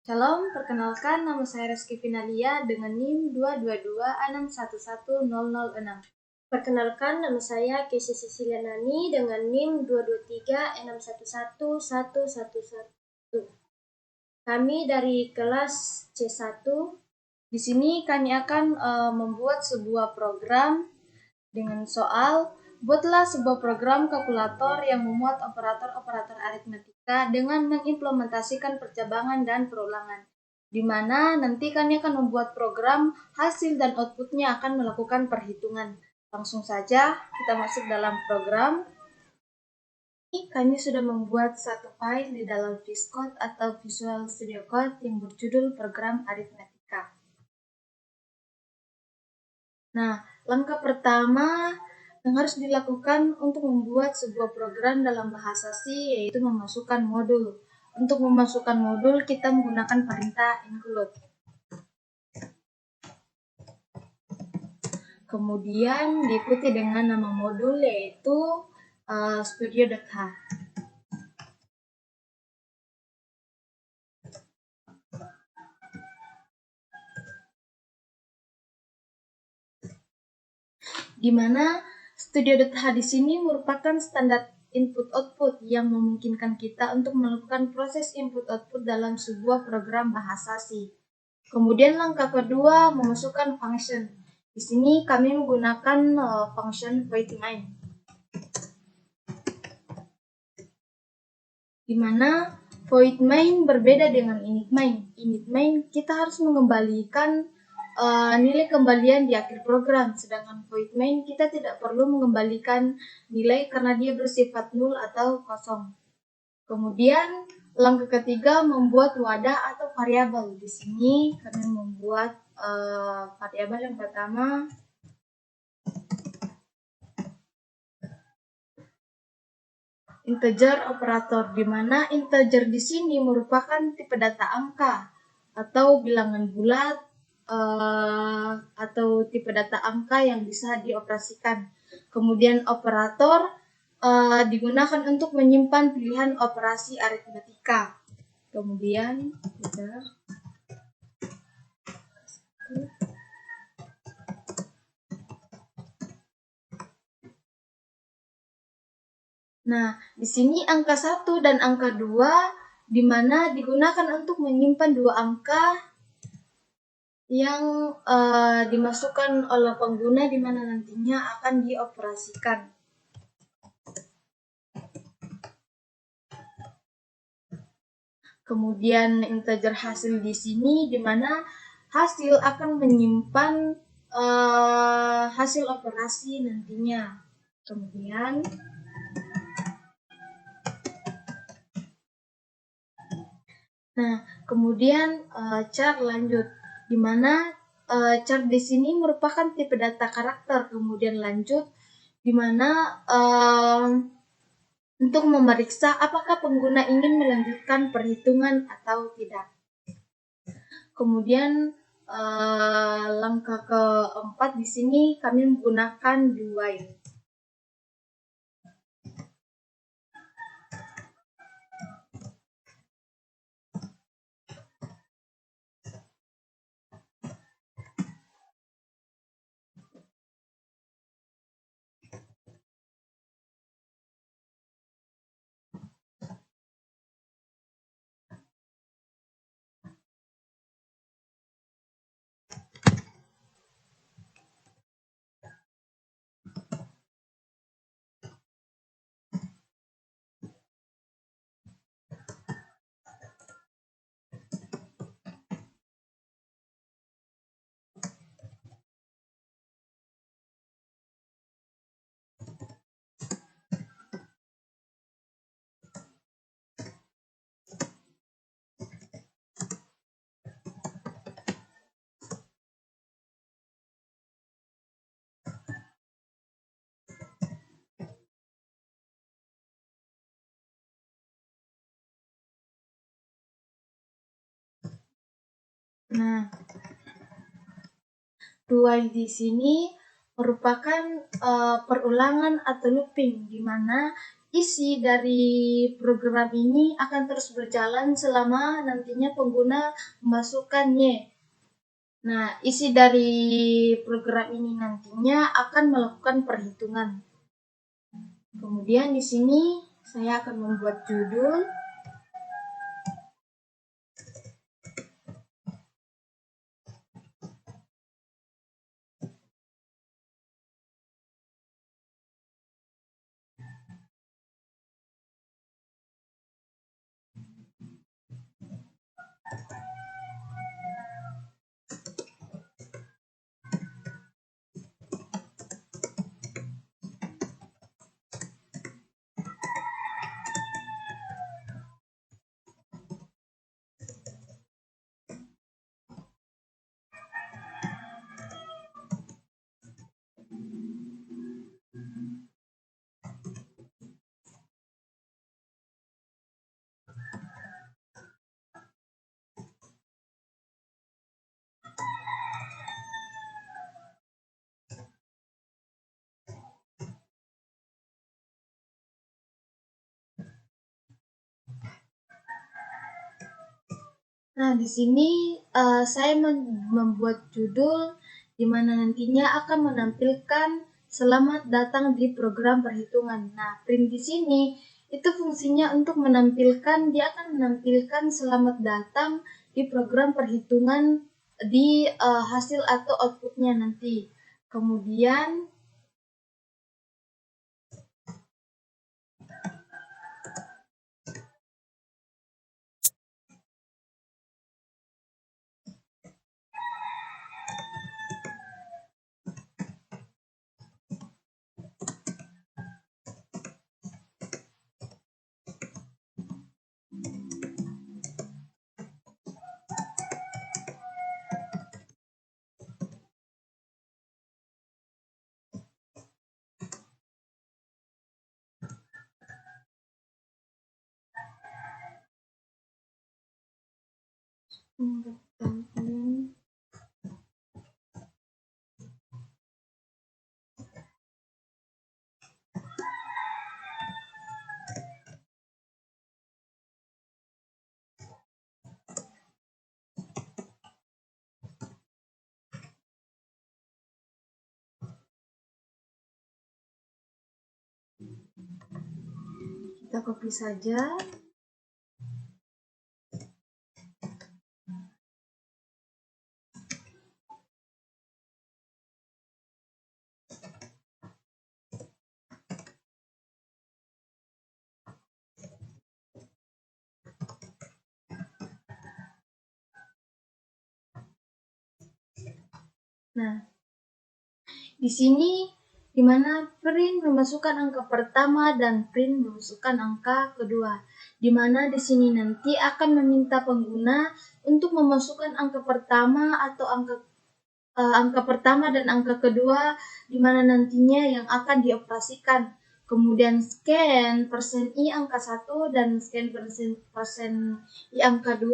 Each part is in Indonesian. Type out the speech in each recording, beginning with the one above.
Shalom, perkenalkan nama saya Reski Finalia dengan NIM 222611006. Perkenalkan, nama saya Keisha Cecilia Nani dengan NIM 223611111. Kami dari kelas C1. Di sini kami akan membuat sebuah program dengan soal buatlah sebuah program kalkulator yang memuat operator-operator aritmetika dengan mengimplementasikan percabangan dan perulangan, di mana nanti kami akan membuat program hasil dan outputnya akan melakukan perhitungan. Langsung saja kita masuk dalam program. Kami sudah membuat satu file di dalam VS Code atau Visual Studio Code yang berjudul program aritmetika. Nah, langkah pertama yang harus dilakukan untuk membuat sebuah program dalam bahasa C yaitu memasukkan modul. Untuk memasukkan modul kita menggunakan perintah include. Kemudian diikuti dengan nama modul yaitu studio.h. Di mana studio.h di sini merupakan standar input-output yang memungkinkan kita untuk melakukan proses input-output dalam sebuah program bahasa C. Kemudian langkah kedua memasukkan function. Di sini kami menggunakan function voidMain, di mana voidMain berbeda dengan initMain. InitMain kita harus mengembalikan nilai kembalian di akhir program, sedangkan voidMain kita tidak perlu mengembalikan nilai karena dia bersifat null atau kosong. Kemudian langkah ketiga membuat wadah atau variabel. Di sini kami membuat variabel yang pertama integer operator, di mana integer di sini merupakan tipe data angka atau bilangan bulat atau tipe data angka yang bisa dioperasikan. Kemudian operator digunakan untuk menyimpan pilihan operasi aritmetika. Kemudian nah, di sini angka 1 dan angka 2 di mana digunakan untuk menyimpan dua angka yang dimasukkan oleh pengguna di mana nantinya akan dioperasikan. Kemudian integer hasil di sini di mana hasil akan menyimpan hasil operasi nantinya. Kemudian char lanjut, di mana char di sini merupakan tipe data karakter. Kemudian lanjut, di mana untuk memeriksa apakah pengguna ingin melanjutkan perhitungan atau tidak. Kemudian langkah keempat di sini kami menggunakan do while. Nah, do while di sini merupakan perulangan atau looping, di mana isi dari program ini akan terus berjalan selama nantinya pengguna memasukkannya. Nah, isi dari program ini nantinya akan melakukan perhitungan. Kemudian di sini saya akan membuat judul. Nah, di sini saya membuat judul di mana nantinya akan menampilkan selamat datang di program perhitungan. Nah, print di sini itu fungsinya untuk menampilkan, dia akan menampilkan selamat datang di program perhitungan di hasil atau outputnya nanti. Kemudian kita copy saja. Nah, di sini di mana print memasukkan angka pertama dan print memasukkan angka kedua. Di mana di sini nanti akan meminta pengguna untuk memasukkan angka pertama atau angka pertama dan angka kedua di mana nantinya yang akan dioperasikan. Kemudian scan persen i angka 1 dan scan persen i angka 2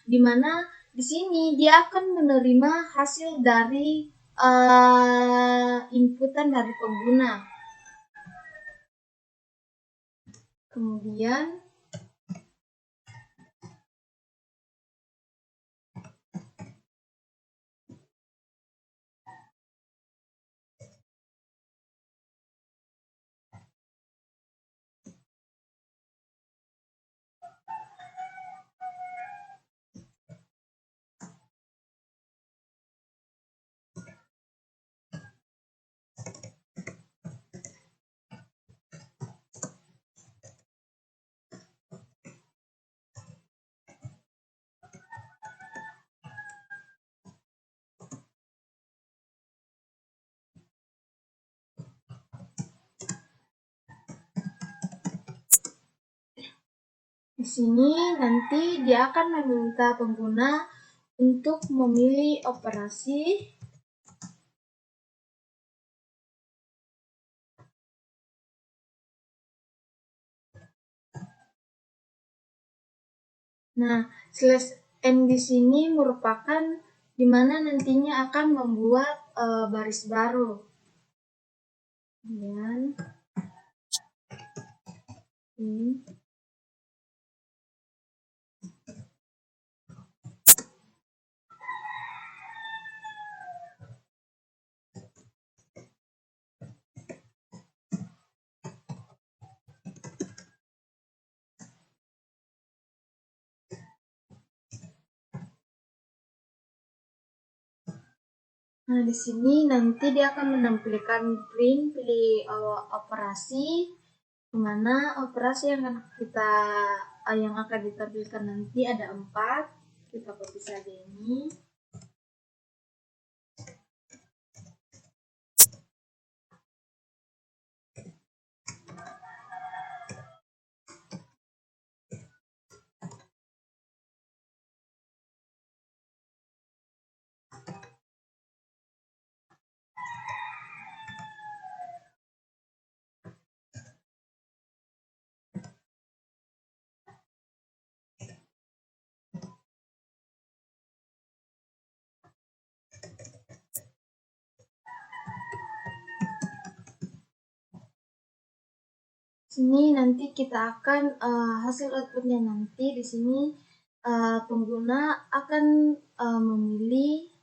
di mana di sini dia akan menerima hasil dari inputan dari pengguna. Kemudian di sini nanti dia akan meminta pengguna untuk memilih operasi. Nah, slash n di sini merupakan di mana nantinya akan membuat baris baru. Kemudian ini. Nah, di sini nanti dia akan menampilkan print, pilih operasi, dimana operasi yang akan ditampilkan nanti ada 4. Kita copy saja ini. Sini nanti kita akan hasil outputnya nanti di sini pengguna akan memilih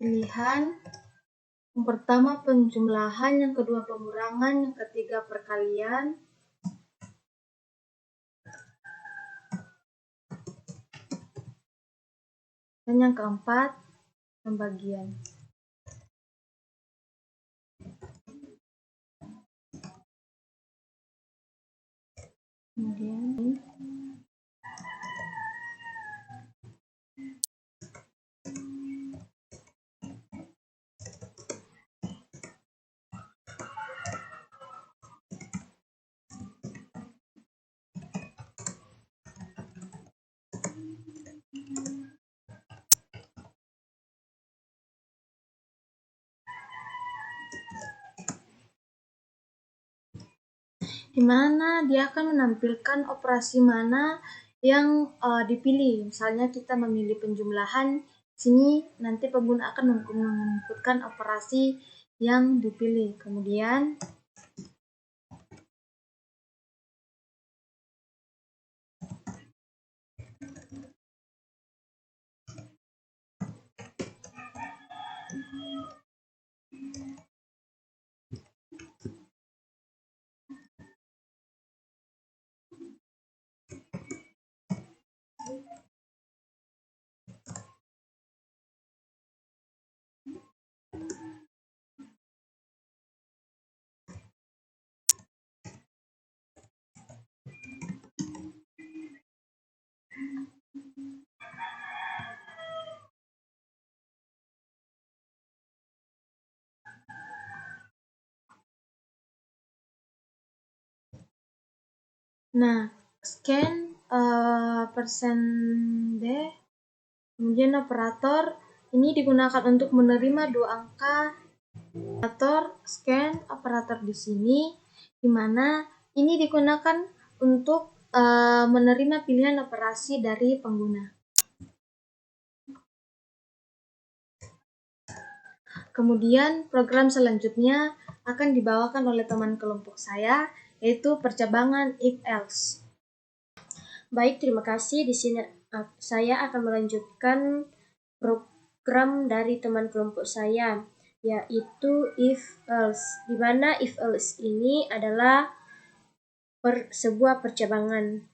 pilihan yang pertama penjumlahan, yang kedua pengurangan, yang ketiga perkalian, dan yang keempat pembagian. Kemudian di mana dia akan menampilkan operasi mana yang dipilih. Misalnya kita memilih penjumlahan, sini nanti pengguna akan menginputkan operasi yang dipilih. Kemudian scan %D, kemudian operator ini digunakan untuk menerima 2 angka. Operator scan operator di sini, di mana ini digunakan untuk menerima pilihan operasi dari pengguna. Kemudian program selanjutnya akan dibawakan oleh teman kelompok saya, yaitu percabangan if else. Baik, terima kasih. Di sini saya akan melanjutkan program dari teman kelompok saya, yaitu if else, di mana if else ini adalah sebuah percabangan.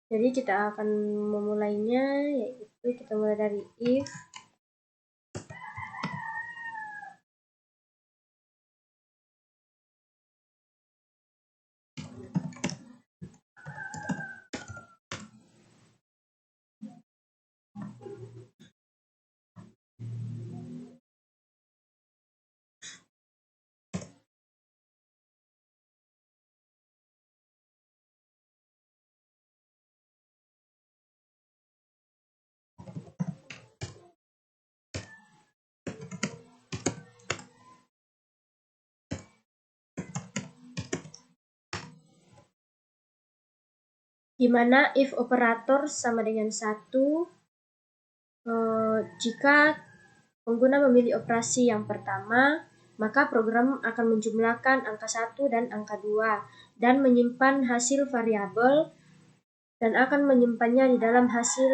Jadi kita akan memulainya, yaitu kita mulai dari if di mana if operator sama dengan 1 jika pengguna memilih operasi yang pertama, maka program akan menjumlahkan angka 1 dan angka 2 dan menyimpan hasil variabel dan akan menyimpannya di dalam hasil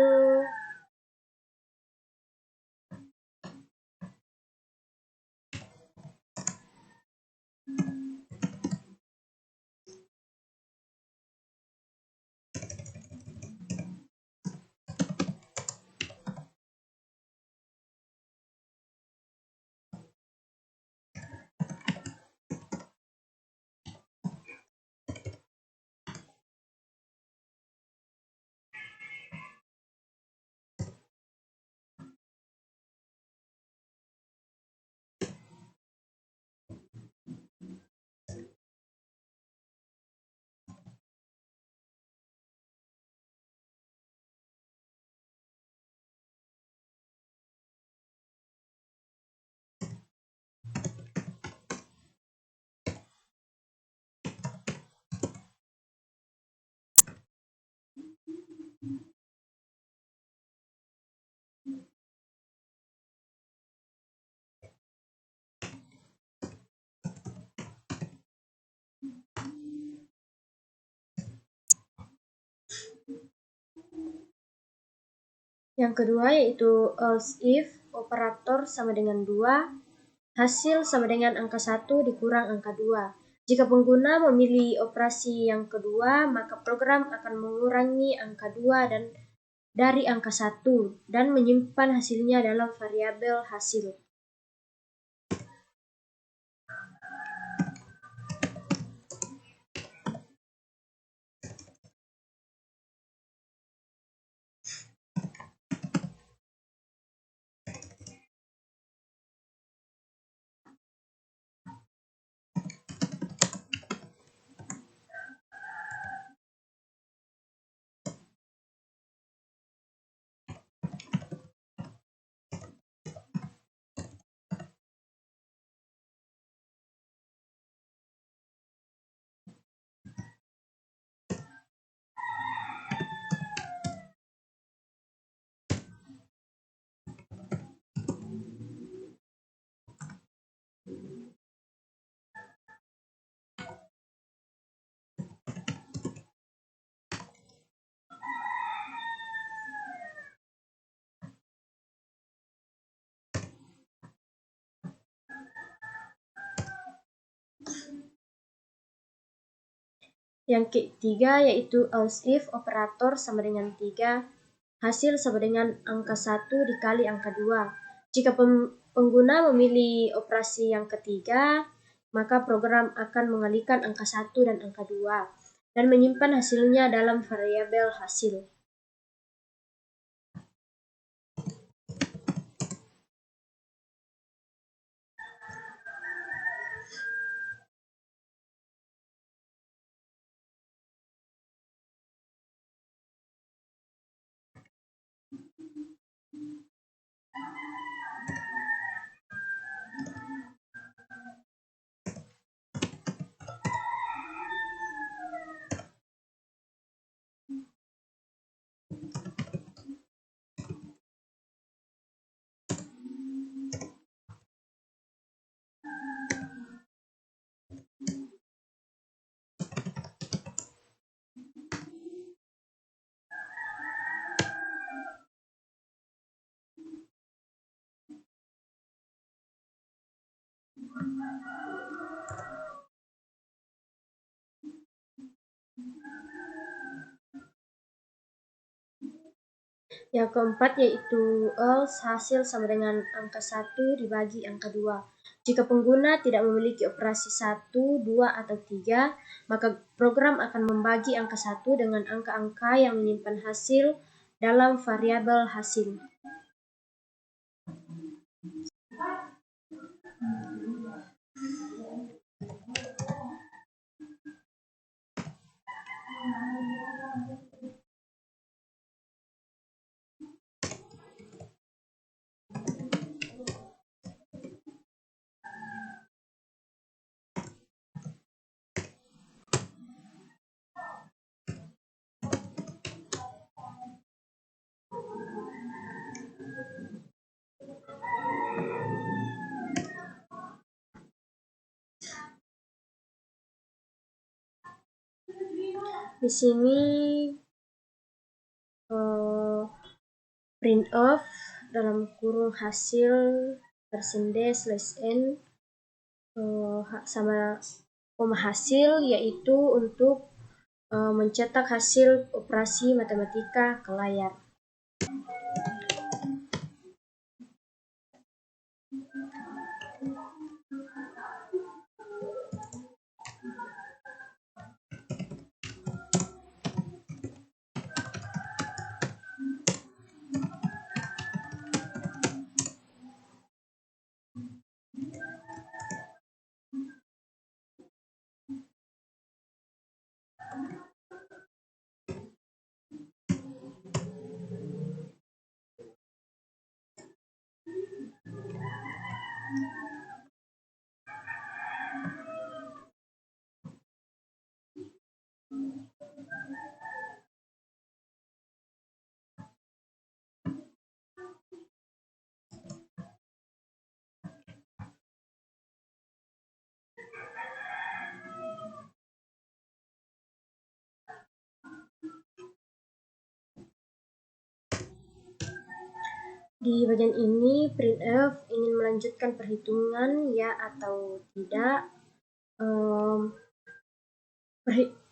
yang kedua, yaitu else if operator sama dengan 2, hasil sama dengan angka 1 dikurang angka 2. Jika pengguna memilih operasi yang kedua, maka program akan mengurangi angka 2 dan dari angka 1 dan menyimpan hasilnya dalam variabel hasil. Yang ketiga, yaitu else if operator sama dengan 3, hasil sama dengan angka 1 dikali angka 2. Jika pengguna memilih operasi yang ketiga, maka program akan mengalihkan angka 1 dan angka 2 dan menyimpan hasilnya dalam variabel hasil. Yang keempat, yaitu else hasil sama dengan angka 1 dibagi angka 2. Jika pengguna tidak memiliki operasi 1, 2, atau 3, maka program akan membagi angka 1 dengan angka-angka yang menyimpan hasil dalam variabel hasil. Di sini print off dalam kurung hasil %d/n sama koma hasil, yaitu untuk mencetak hasil operasi matematika ke layar. Di bagian ini, printf ingin melanjutkan perhitungan ya atau tidak.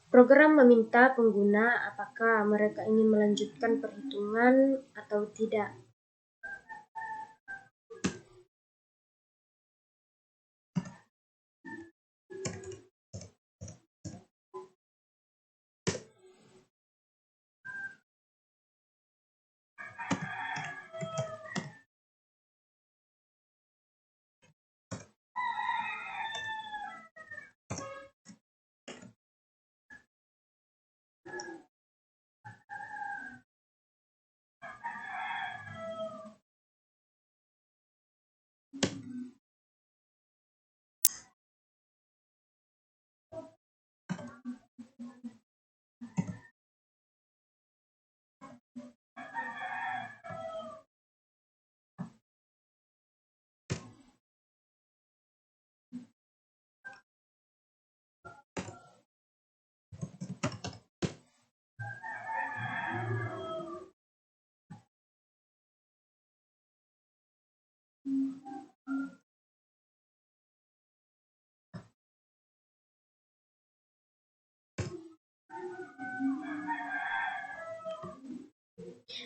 Program meminta pengguna apakah mereka ingin melanjutkan perhitungan atau tidak.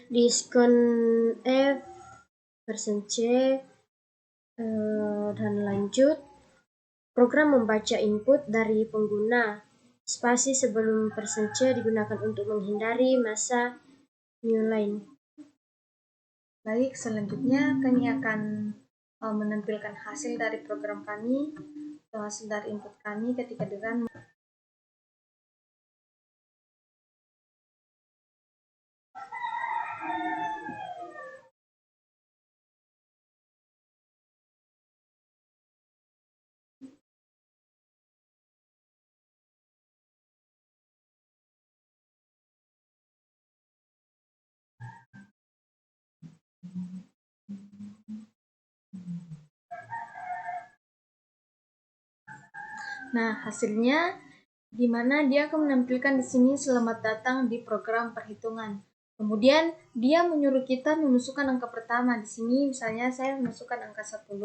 Disconf %c dan lanjut. Program membaca input dari pengguna. Spasi sebelum %c digunakan untuk menghindari masa new line. Baik, selanjutnya kami akan menampilkan hasil dari program kami atau hasil dari input kami ketika dengan hasilnya di mana dia akan menampilkan di sini selamat datang di program perhitungan. Kemudian dia menyuruh kita memasukkan angka pertama. Di sini misalnya saya memasukkan angka 10.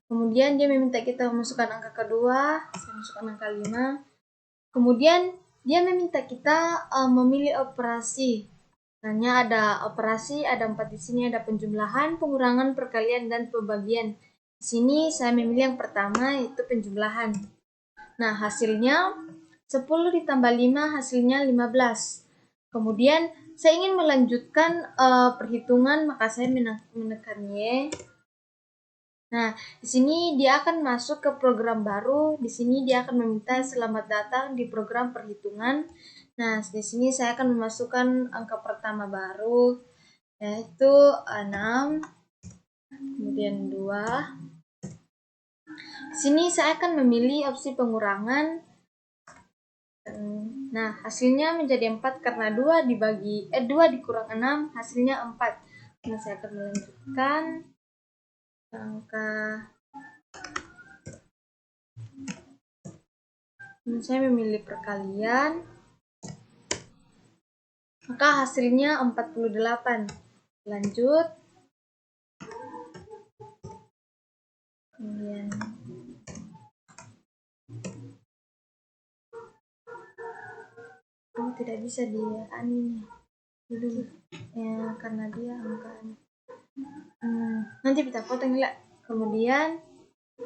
Kemudian dia meminta kita memasukkan angka kedua, saya masukkan angka 5. Kemudian dia meminta kita memilih operasi. Hanya ada operasi, ada 4 di sini, ada penjumlahan, pengurangan, perkalian, dan pembagian. Di sini saya memilih yang pertama, yaitu penjumlahan. Nah, hasilnya 10 ditambah 5 hasilnya 15. Kemudian saya ingin melanjutkan perhitungan, maka saya menekan Y. Nah, di sini dia akan masuk ke program baru. Di sini dia akan meminta selamat datang di program perhitungan. Nah, di sini saya akan memasukkan angka pertama baru, yaitu 6, kemudian 2. Di sini saya akan memilih opsi pengurangan. Nah, hasilnya menjadi 4 karena 2 dikurang 6 hasilnya 4. Nah, saya akan melanjutkan angka Dan saya memilih perkalian, maka hasilnya 48. Lanjut. Kemudian tidak bisa dia ini dulu ya, karena dia angka nanti kita potong ya. Kemudian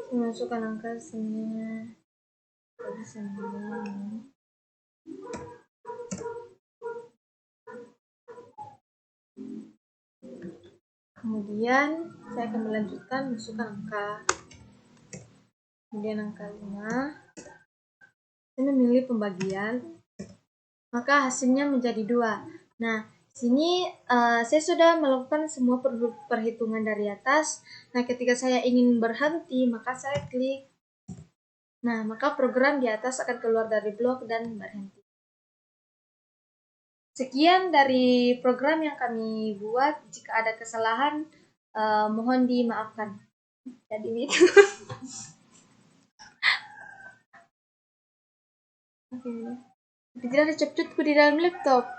masukkan angka 9. Kemudian saya akan melanjutkan masukkan angka, kemudian angka 5. Saya memilih pembagian, maka hasilnya menjadi 2. Nah, sini saya sudah melakukan semua perhitungan dari atas. Nah, ketika saya ingin berhenti, maka saya klik. Nah, maka program di atas akan keluar dari blok dan berhenti. Sekian dari program yang kami buat. Jika ada kesalahan, mohon dimaafkan. Jadi itu. Oke. Tidak ada cepcutku di dalam laptop.